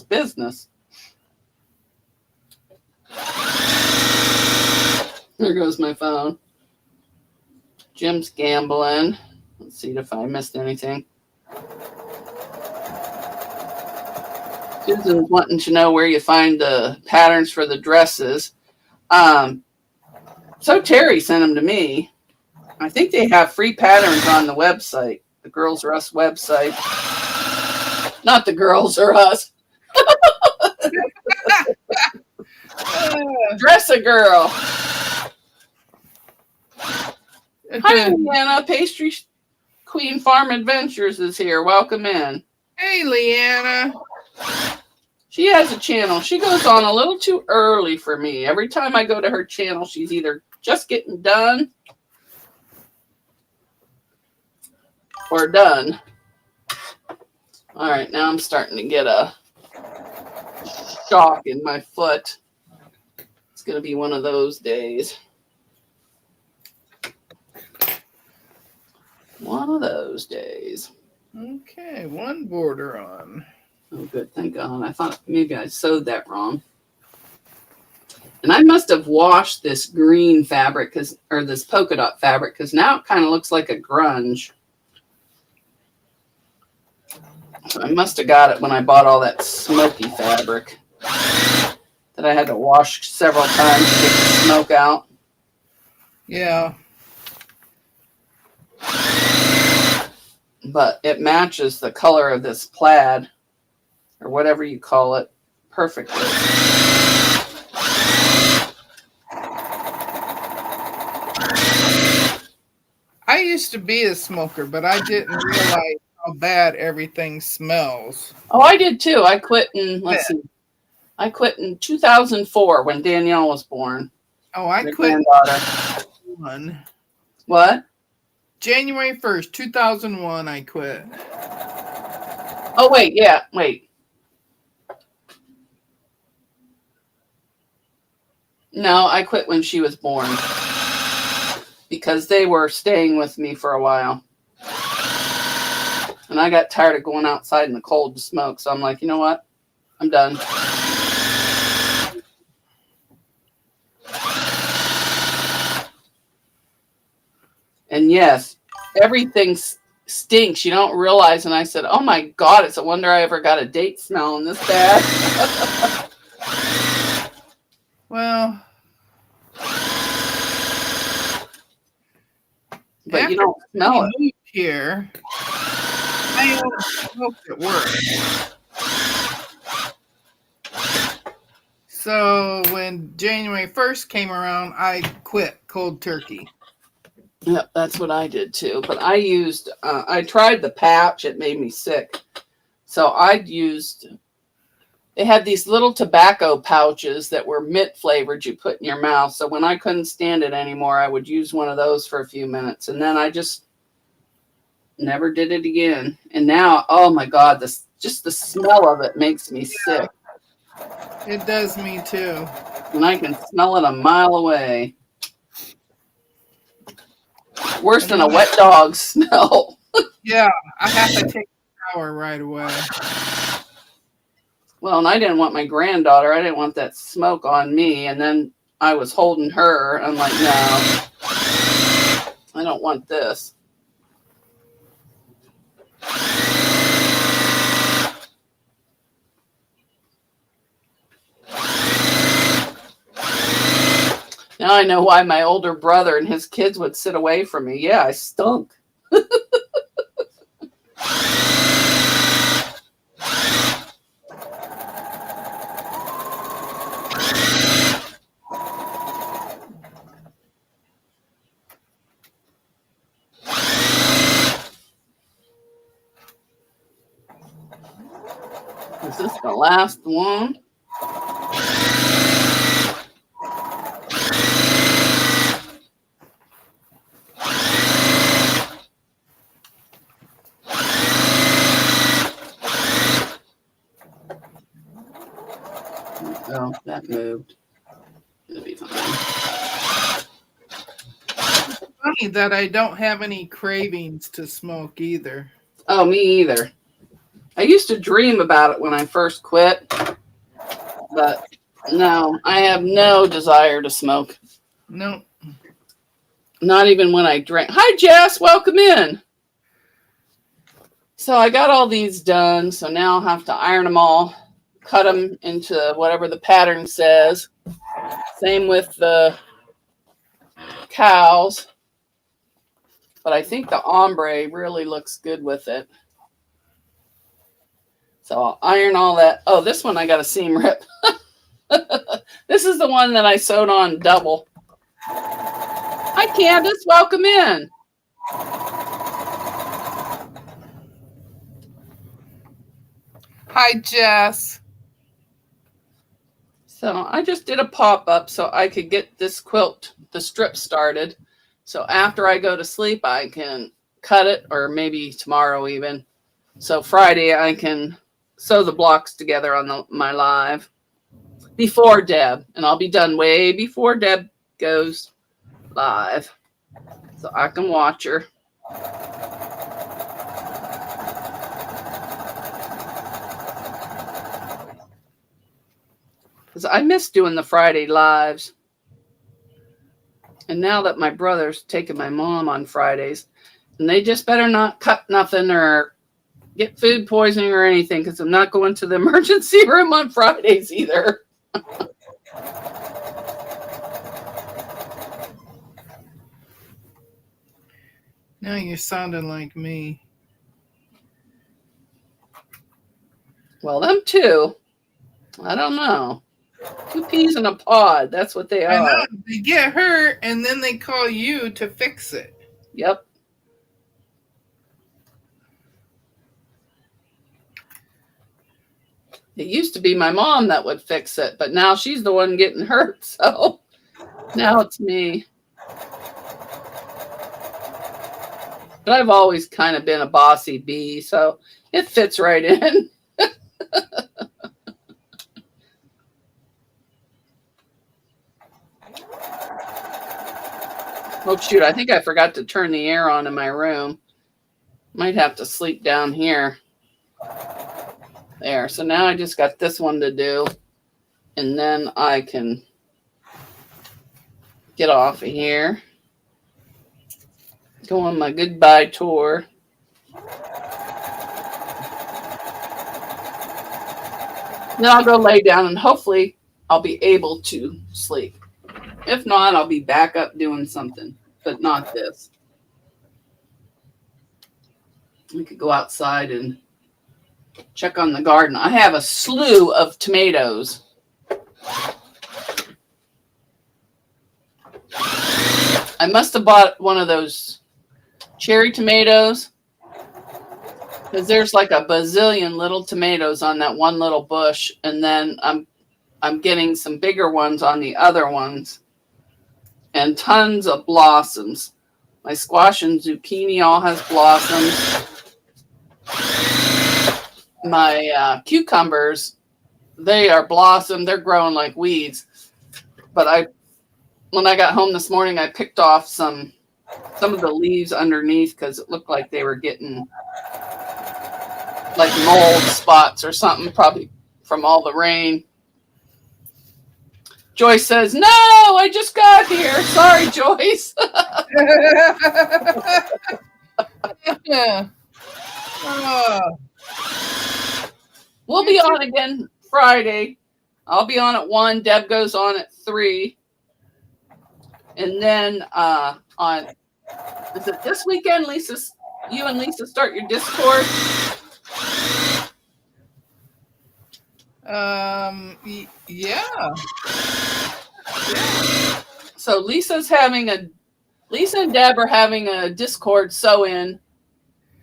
business. There goes my phone. Jim's gambling. Let's see if I missed anything. Susan's wanting to know where you find the patterns for the dresses. So Terry sent them to me. I think they have free patterns on the website, the Girls R Us website. Not the Girls R Us. Dress a girl. Hi, Leanna. Pastry Queen Farm Adventures is here. Welcome in. Hey, Leanna. She has a channel. She goes on a little too early for me. Every time I go to her channel, she's either just getting done or done. All right, now I'm starting to get a shock in my foot. It's going to be one of those days. One of those days. Okay, one border on. Oh, good. Thank God. I thought maybe I sewed that wrong. And I must have washed this green fabric, or this polka dot fabric, because now it kind of looks like a grunge. So I must have got it when I bought all that smoky fabric that I had to wash several times to get the smoke out. Yeah. But it matches the color of this plaid, or whatever you call it, perfectly. I used to be a smoker, but I didn't realize how bad everything smells. Oh, I did too. I quit in, I quit in 2004 when Danielle was born. Oh, I Their quit. Granddaughter. What? January 1st, 2001, I quit. Oh, wait. Yeah. Wait. No, I quit when she was born because they were staying with me for a while. And I got tired of going outside in the cold to smoke. So I'm like, you know what? I'm done. And yes, everything stinks. You don't realize. And I said, oh my God, it's a wonder I ever got a date smelling this bad. Well, but you don't smell it. Moved here, I only smoked at work. So when January 1st came around, I quit cold turkey. Yep, that's what I did too. But I used, I tried the patch. It made me sick. So they had these little tobacco pouches that were mint flavored you put in your mouth. So when I couldn't stand it anymore, I would use one of those for a few minutes. And then I just never did it again. And now, oh my God, just the smell of it makes me sick. It does me too. And I can smell it a mile away. Worse than a wet dog smell. Yeah, I have to take a shower right away. Well, and I didn't want my granddaughter. I didn't want that smoke on me. And then I was holding her. I'm like, no, I don't want this. Now I know why my older brother and his kids would sit away from me. Yeah, I stunk. Is this the last one? Oh, that moved. It'll be fine. It's funny that I don't have any cravings to smoke either. Oh, me either. I used to dream about it when I first quit, but no, I have no desire to smoke. No. Not even when I drink. Hi, Jess. Welcome in. So I got all these done. So now I'll have to iron them all, cut them into whatever the pattern says. Same with the cows. But I think the ombre really looks good with it. So I'll iron all that. Oh, this one I got a seam rip. This is the one that I sewed on double. Hi, Candace. Welcome in. Hi, Jess. So I just did a pop-up so I could get this quilt, the strip started. So after I go to sleep, I can cut it, or maybe tomorrow even. So Friday, I can sew the blocks together on my live before Deb. And I'll be done way before Deb goes live. So I can watch her. Because I miss doing the Friday lives. And now that my brother's taking my mom on Fridays, and they just better not cut nothing or get food poisoning or anything, because I'm not going to the emergency room on Fridays either. Now you're sounding like me. Well, them two. I don't know. 2 peas in a pod. That's what they are. I know. They get hurt and then they call you to fix it. Yep. It used to be my mom that would fix it, but now she's the one getting hurt. So now it's me. But I've always kind of been a bossy bee, so it fits right in. Oh, shoot. I think I forgot to turn the air on in my room. Might have to sleep down here. There. So now I just got this one to do. And then I can get off of here. Go on my goodbye tour. Then I'll go lay down and hopefully I'll be able to sleep. If not, I'll be back up doing something, but not this. We could go outside and check on the garden. I have a slew of tomatoes. I must have bought one of those cherry tomatoes, because there's like a bazillion little tomatoes on that one little bush, and then I'm getting some bigger ones on the other ones, and tons of blossoms. My squash and zucchini all has blossoms. My cucumbers, they are blossomed. They're growing like weeds. But when I got home this morning, I picked off some of the leaves underneath because it looked like they were getting like mold spots or something, probably from all the rain. Joyce says, "No, I just got here. Sorry, Joyce." We'll be on again Friday. I'll be on at 1. Deb goes on at 3. And then is it this weekend, Lisa? You and Lisa start your Discord? Yeah. So Lisa and Deb are having a Discord sew-in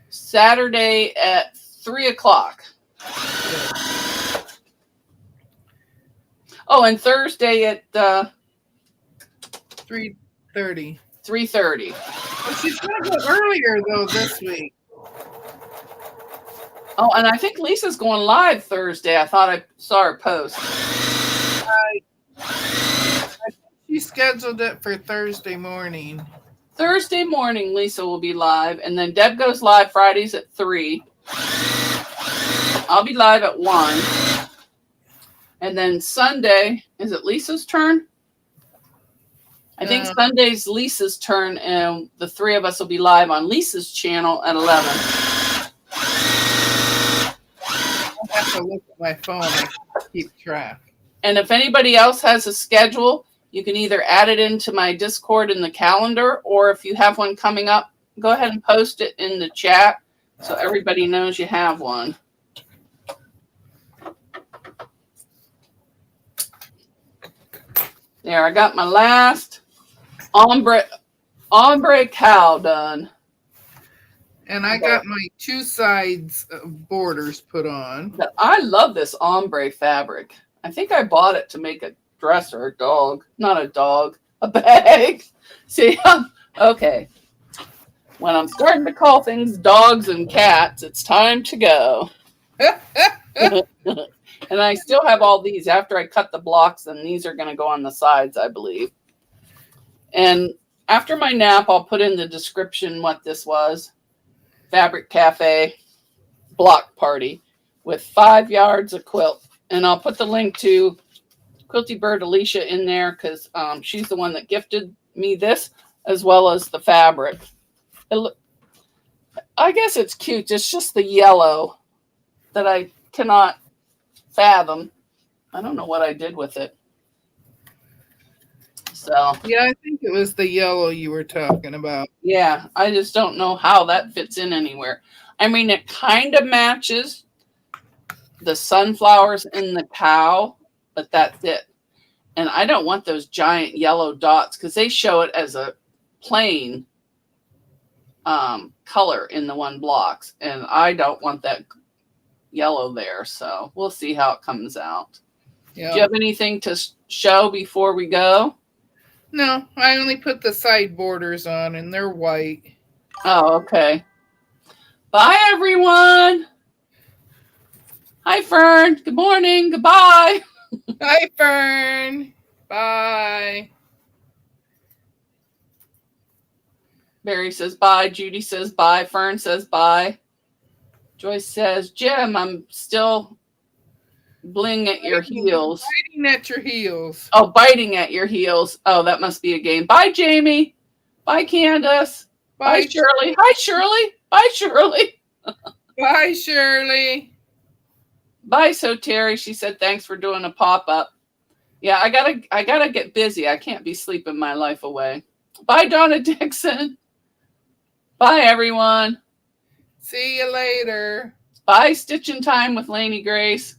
Saturday at 3:00. Oh, and Thursday at 3:30. 3:30. Well, she's gonna go earlier though this week. Oh, and I think Lisa's going live Thursday. I thought I saw her post. I think she scheduled it for Thursday morning. Thursday morning, Lisa will be live, and then Deb goes live Fridays at 3. I'll be live at 1. And then Sunday, is it Lisa's turn? I think Sunday's Lisa's turn, and the 3 of us will be live on Lisa's channel at 11. I'll have to look at my phone and keep track. And if anybody else has a schedule, you can either add it into my Discord in the calendar, or if you have one coming up, go ahead and post it in the chat so everybody knows you have one. There, I got my last ombre cow done. And I got my 2 sides of borders put on. I love this ombre fabric. I think I bought it to make a dress or a dog. Not a dog, a bag. See, okay. When I'm starting to call things dogs and cats, it's time to go. And I still have all these after I cut the blocks, and these are going to go on the sides, I believe. And after my nap, I'll put in the description what this was. Fabric Cafe block party with 5 yards of quilt. And I'll put the link to Quilty Bird Alicia in there because she's the one that gifted me this as well as the fabric. I guess it's cute. It's just the yellow that I cannot fathom. I don't know what I did with it. So yeah, I think it was the yellow you were talking about. Yeah, I just don't know how that fits in anywhere. I mean, it kind of matches the sunflowers in the cow, but that's it. And I don't want those giant yellow dots because they show it as a plain color in the one blocks. And I don't want that yellow there. So we'll see how it comes out. Yep. Do you have anything to show before we go? No, I only put the side borders on and they're white. Oh, okay. Bye, everyone. Hi, Fern. Good morning. Goodbye. Hi, Fern. Bye. Barry says bye. Judy says bye. Fern says bye. Joyce says, Jim, I'm still bling at your heels. Biting at your heels. Oh, biting at your heels. Oh, that must be a game. Bye, Jamie. Bye, Candace. Bye, Shirley. Hi, Shirley. Bye, Shirley. Bye, Shirley. Bye, So Terry. She said thanks for doing a pop-up. Yeah, I gotta get busy. I can't be sleeping my life away. Bye, Donna Dixon. Bye, everyone. See you later. Bye, Stitching Time with Lainey Grace.